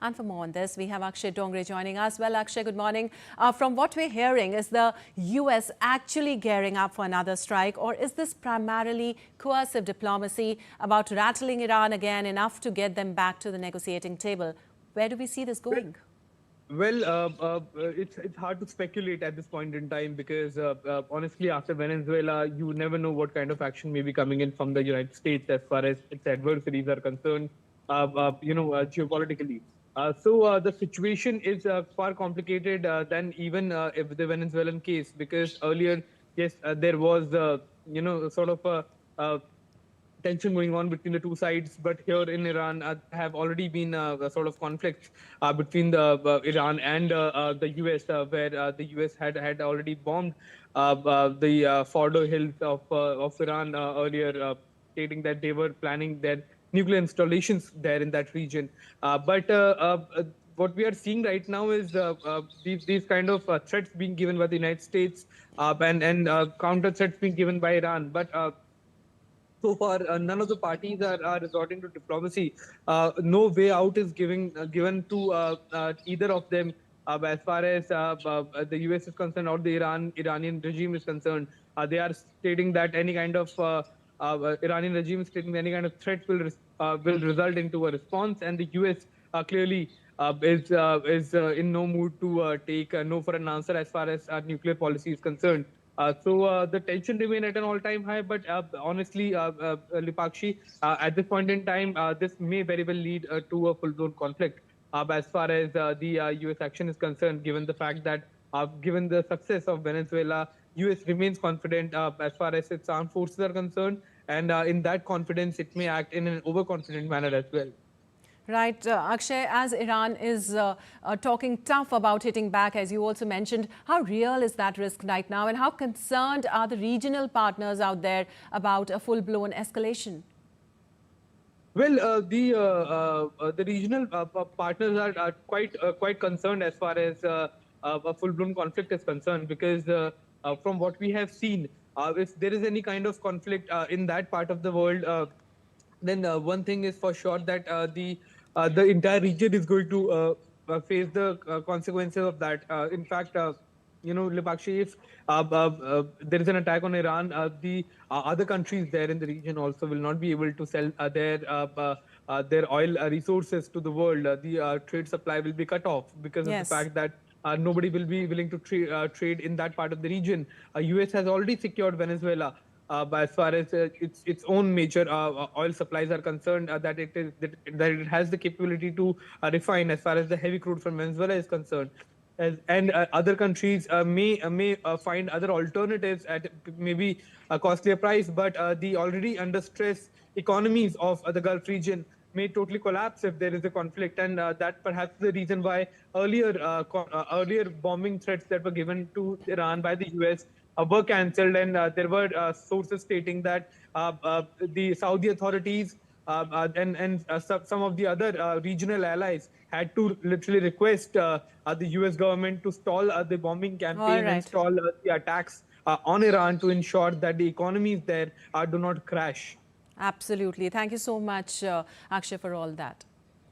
And for more on this, we have Akshay Dongare joining us. Well, Akshay, good morning. From what we're hearing, is the US actually gearing up for another strike, or is this primarily coercive diplomacy about rattling Iran again enough to get them back to the negotiating table? Where do we see this going? It's hard to speculate at this point in time because honestly, after Venezuela, you never know what kind of action may be coming in from the United States as far as its adversaries are concerned, geopolitically. The situation is far complicated than even if the Venezuelan case, because earlier, yes, there was, sort of a tension going on between the two sides. But here in Iran, have already been a sort of conflicts between the Iran and the US, where the US had already bombed the Fordo Hills of Iran earlier, stating that they were planning their nuclear installations there in that region. But what we are seeing right now is these kind of threats being given by the United States, and counter threats being given by Iran. But so far, none of the parties are resorting to diplomacy. No way out is given to either of them, as far as the US is concerned or the Iranian regime is concerned. They are stating that any kind of Iranian regime is stating that any kind of threat will result into a response, and the US clearly is in no mood to take no for an answer as far as nuclear policy is concerned. The tension remain at an all-time high, but honestly, Lipakshi, at this point in time, this may very well lead to a full-blown conflict as far as the US action is concerned, given the fact that given the success of Venezuela, US remains confident as far as its armed forces are concerned, and in that confidence, it may act in an overconfident manner as well. Right, Akshay, as Iran is talking tough about hitting back, as you also mentioned, how real is that risk right now, and how concerned are the regional partners out there about a full-blown escalation? Well, the regional partners are quite concerned as far as a full-blown conflict is concerned, because from what we have seen, if there is any kind of conflict in that part of the world, then one thing is for sure that the entire region is going to face the consequences of that. In fact, Lipakshi, if there is an attack on Iran, the other countries there in the region also will not be able to sell their oil resources to the world. The trade supply will be cut off because of the Yes. fact that nobody will be willing to trade in that part of the region. US has already secured Venezuela. As far as its own major oil supplies are concerned, that it has the capability to refine as far as the heavy crude from Venezuela is concerned. And other countries may find other alternatives at maybe a costlier price, but the already under stress economies of the Gulf region may totally collapse if there is a conflict, and that perhaps the reason why earlier bombing threats that were given to Iran by the US were cancelled, and there were sources stating that the Saudi authorities and some of the other regional allies had to literally request the US government to stall the bombing All campaign and right. stall the attacks on Iran to ensure that the economies there do not crash. Absolutely. Thank you so much, Akshay, for all that.